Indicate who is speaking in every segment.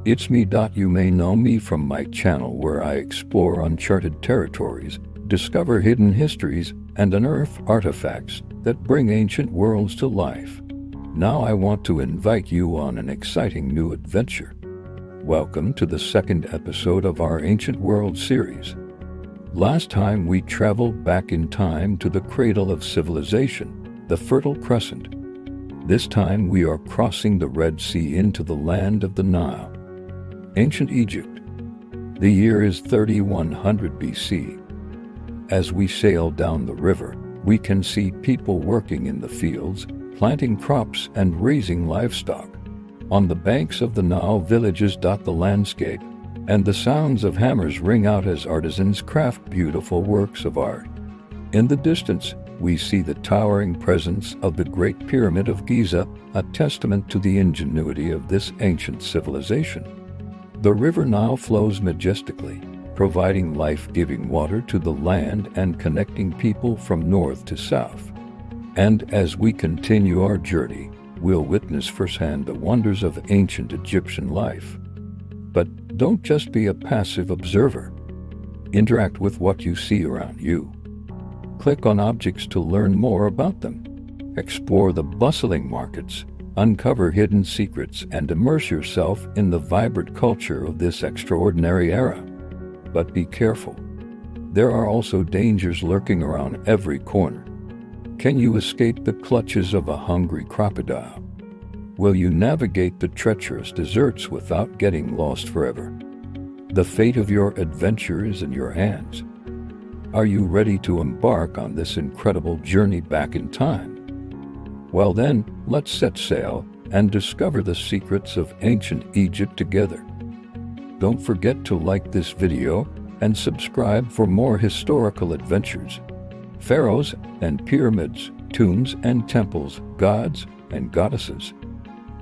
Speaker 1: It's me. You may know me from my channel where I explore uncharted territories, discover hidden histories, and unearth artifacts that bring ancient worlds to life. Now I want to invite you on an exciting new adventure. Welcome to the second episode of our Ancient World series. Last time we traveled back in time to the cradle of civilization, the Fertile Crescent. This time we are crossing the Red Sea into the land of the Nile. Ancient Egypt. The year is 3100 BC. As we sail down the river, we can see people working in the fields, planting crops and raising livestock. On the banks of the Nile, villages dot the landscape, and the sounds of hammers ring out as artisans craft beautiful works of art. In the distance, we see the towering presence of the Great Pyramid of Giza, a testament to the ingenuity of this ancient civilization. The river Nile flows majestically, providing life-giving water to the land and connecting people from north to south. And as we continue our journey, we'll witness firsthand the wonders of ancient Egyptian life. But don't just be a passive observer. Interact with what you see around you. Click on objects to learn more about them. Explore the bustling markets, uncover hidden secrets, and immerse yourself in the vibrant culture of this extraordinary era. But be careful. There are also dangers lurking around every corner. Can you escape the clutches of a hungry crocodile? Will you navigate the treacherous deserts without getting lost forever? The fate of your adventure is in your hands. Are you ready to embark on this incredible journey back in time? Well then, let's set sail and discover the secrets of ancient Egypt together. Don't forget to like this video and subscribe for more historical adventures. Pharaohs and pyramids, tombs and temples, gods and goddesses.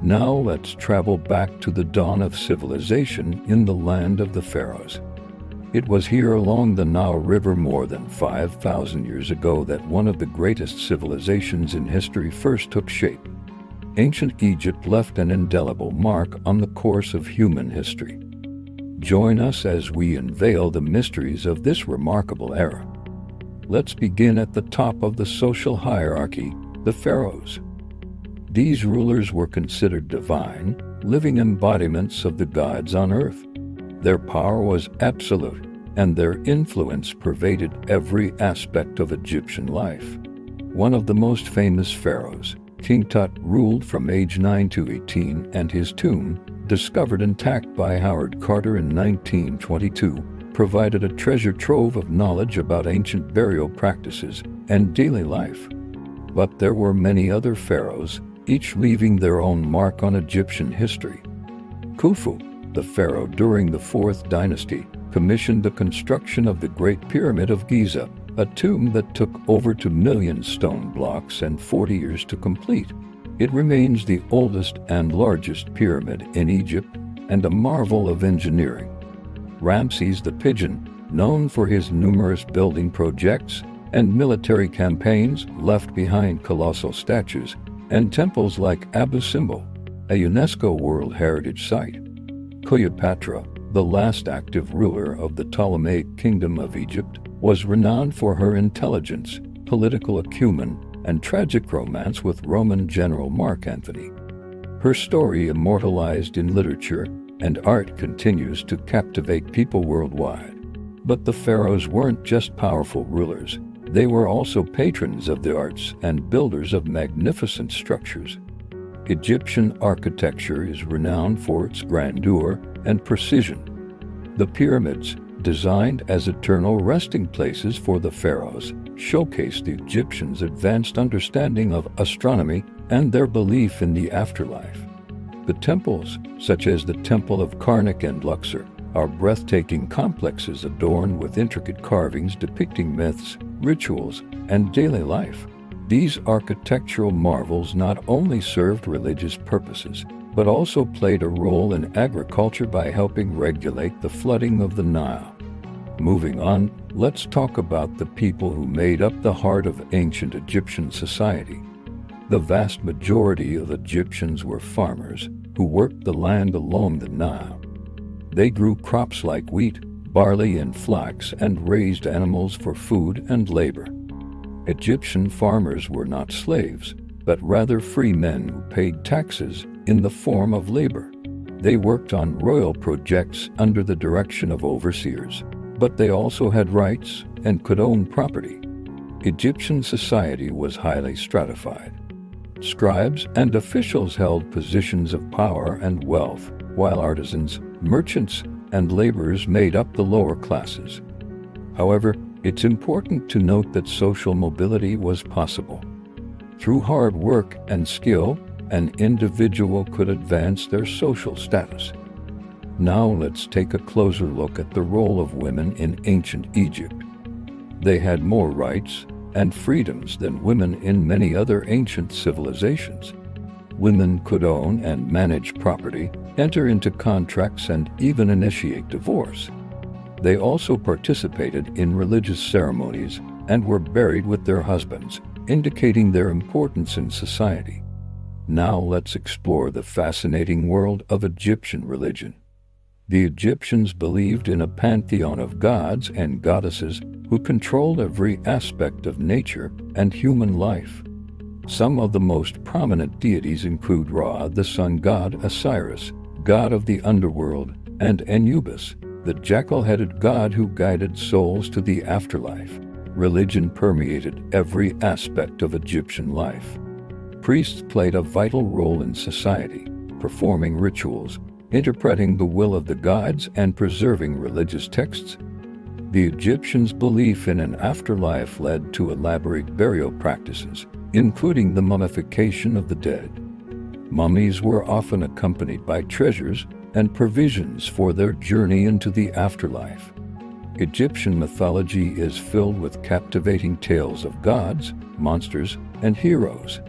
Speaker 1: Now let's travel back to the dawn of civilization in the land of the Pharaohs. It was here along the Nile River more than 5,000 years ago that one of the greatest civilizations in history first took shape. Ancient Egypt left an indelible mark on the course of human history. Join us as we unveil the mysteries of this remarkable era. Let's begin at the top of the social hierarchy, the Pharaohs. These rulers were considered divine, living embodiments of the gods on earth. Their power was absolute, and their influence pervaded every aspect of Egyptian life. One of the most famous pharaohs, King Tut, ruled from age 9 to 18, and his tomb, discovered intact by Howard Carter in 1922, provided a treasure trove of knowledge about ancient burial practices and daily life. But there were many other pharaohs, each leaving their own mark on Egyptian history. Khufu, the pharaoh during the 4th dynasty, commissioned the construction of the Great Pyramid of Giza, a tomb that took over 2 million stone blocks and 40 years to complete. It remains the oldest and largest pyramid in Egypt and a marvel of engineering. Ramses the Pigeon, known for his numerous building projects and military campaigns, left behind colossal statues and temples like Abu Simbel, a UNESCO World Heritage Site. Cleopatra, the last active ruler of the Ptolemaic Kingdom of Egypt, was renowned for her intelligence, political acumen, and tragic romance with Roman general Mark Antony. Her story, immortalized in literature and art, continues to captivate people worldwide. But the pharaohs weren't just powerful rulers. They were also patrons of the arts and builders of magnificent structures. Egyptian architecture is renowned for its grandeur and precision. The pyramids, designed as eternal resting places for the pharaohs, showcase the Egyptians' advanced understanding of astronomy and their belief in the afterlife. The temples, such as the Temple of Karnak and Luxor, are breathtaking complexes adorned with intricate carvings depicting myths, rituals, and daily life. These architectural marvels not only served religious purposes, but also played a role in agriculture by helping regulate the flooding of the Nile. Moving on, let's talk about the people who made up the heart of ancient Egyptian society. The vast majority of Egyptians were farmers who worked the land along the Nile. They grew crops like wheat, barley, and flax, and raised animals for food and labor. Egyptian farmers were not slaves, but rather free men who paid taxes in the form of labor. They worked on royal projects under the direction of overseers, but they also had rights and could own property. Egyptian society was highly stratified. Scribes and officials held positions of power and wealth, while artisans, merchants, and laborers made up the lower classes. However, it's important to note that social mobility was possible. Through hard work and skill, an individual could advance their social status. Now let's take a closer look at the role of women in ancient Egypt. They had more rights and freedoms than women in many other ancient civilizations. Women could own and manage property, enter into contracts, and even initiate divorce. They also participated in religious ceremonies and were buried with their husbands, indicating their importance in society. Now let's explore the fascinating world of Egyptian religion. The Egyptians believed in a pantheon of gods and goddesses who controlled every aspect of nature and human life. Some of the most prominent deities include Ra, the sun god, Osiris, god of the underworld, and Anubis, the jackal-headed god who guided souls to the afterlife. Religion permeated every aspect of Egyptian life. Priests played a vital role in society, performing rituals, interpreting the will of the gods, and preserving religious texts. The Egyptians' belief in an afterlife led to elaborate burial practices, including the mummification of the dead. Mummies were often accompanied by treasures and provisions for their journey into the afterlife. Egyptian mythology is filled with captivating tales of gods, monsters, and heroes.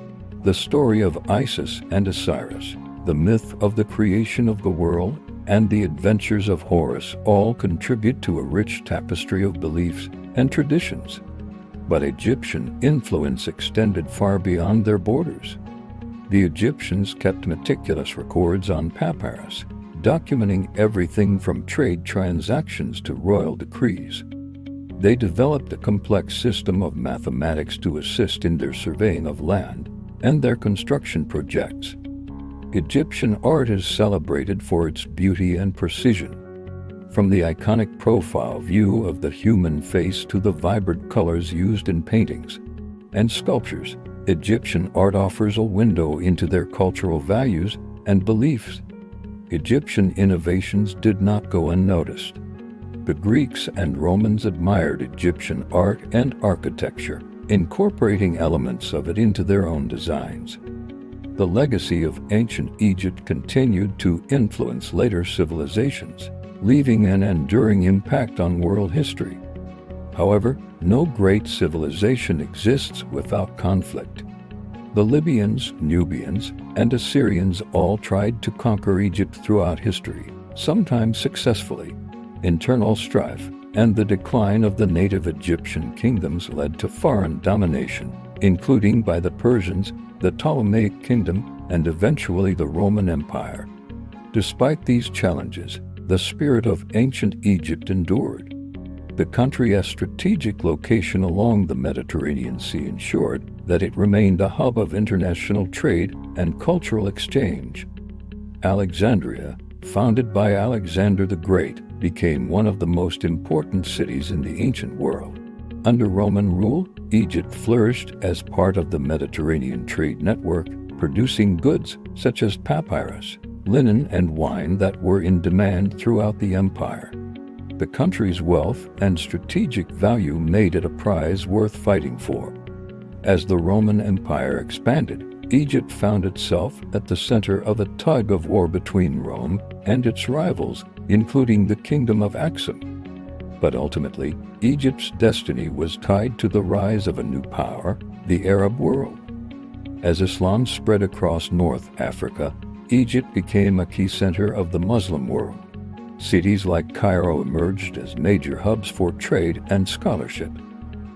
Speaker 1: The story of Isis and Osiris, the myth of the creation of the world, and the adventures of Horus all contribute to a rich tapestry of beliefs and traditions. But Egyptian influence extended far beyond their borders. The Egyptians kept meticulous records on papyrus, documenting everything from trade transactions to royal decrees. They developed a complex system of mathematics to assist in their surveying of land and their construction projects. Egyptian art is celebrated for its beauty and precision. From the iconic profile view of the human face to the vibrant colors used in paintings and sculptures, Egyptian art offers a window into their cultural values and beliefs. Egyptian innovations did not go unnoticed. The Greeks and Romans admired Egyptian art and architecture, incorporating elements of it into their own designs. The legacy of ancient Egypt continued to influence later civilizations, leaving an enduring impact on world history. However, no great civilization exists without conflict. The Libyans, Nubians, and Assyrians all tried to conquer Egypt throughout history, sometimes successfully. Internal strife and the decline of the native Egyptian kingdoms led to foreign domination, including by the Persians, the Ptolemaic kingdom, and eventually the Roman Empire. Despite these challenges, the spirit of ancient Egypt endured. The country's strategic location along the Mediterranean Sea ensured that it remained a hub of international trade and cultural exchange. Alexandria, founded by Alexander the Great, became one of the most important cities in the ancient world. Under Roman rule, Egypt flourished as part of the Mediterranean trade network, producing goods such as papyrus, linen, and wine that were in demand throughout the empire. The country's wealth and strategic value made it a prize worth fighting for. As the Roman Empire expanded, Egypt found itself at the center of a tug-of-war between Rome and its rivals, including the Kingdom of Aksum. But ultimately, Egypt's destiny was tied to the rise of a new power, the Arab world. As Islam spread across North Africa, Egypt became a key center of the Muslim world. Cities like Cairo emerged as major hubs for trade and scholarship.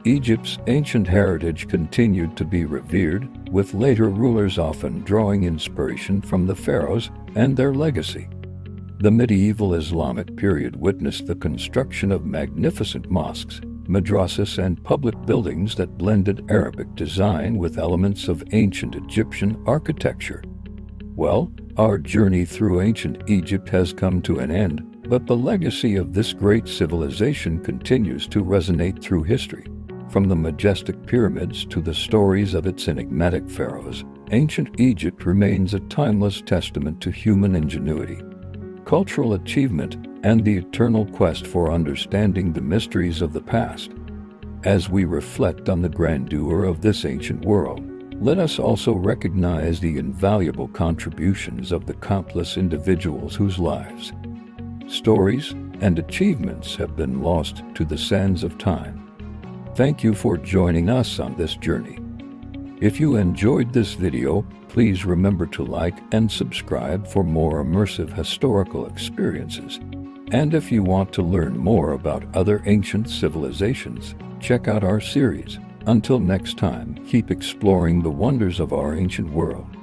Speaker 1: Egypt's ancient heritage continued to be revered, with later rulers often drawing inspiration from the pharaohs and their legacy. The medieval Islamic period witnessed the construction of magnificent mosques, madrasas, and public buildings that blended Arabic design with elements of ancient Egyptian architecture. Well, our journey through ancient Egypt has come to an end, but the legacy of this great civilization continues to resonate through history. From the majestic pyramids to the stories of its enigmatic pharaohs, ancient Egypt remains a timeless testament to human ingenuity, cultural achievement, and the eternal quest for understanding the mysteries of the past. As we reflect on the grandeur of this ancient world, let us also recognize the invaluable contributions of the countless individuals whose lives, stories, and achievements have been lost to the sands of time. Thank you for joining us on this journey. If you enjoyed this video, please remember to like and subscribe for more immersive historical experiences. And if you want to learn more about other ancient civilizations, check out our series. Until next time, keep exploring the wonders of our ancient world.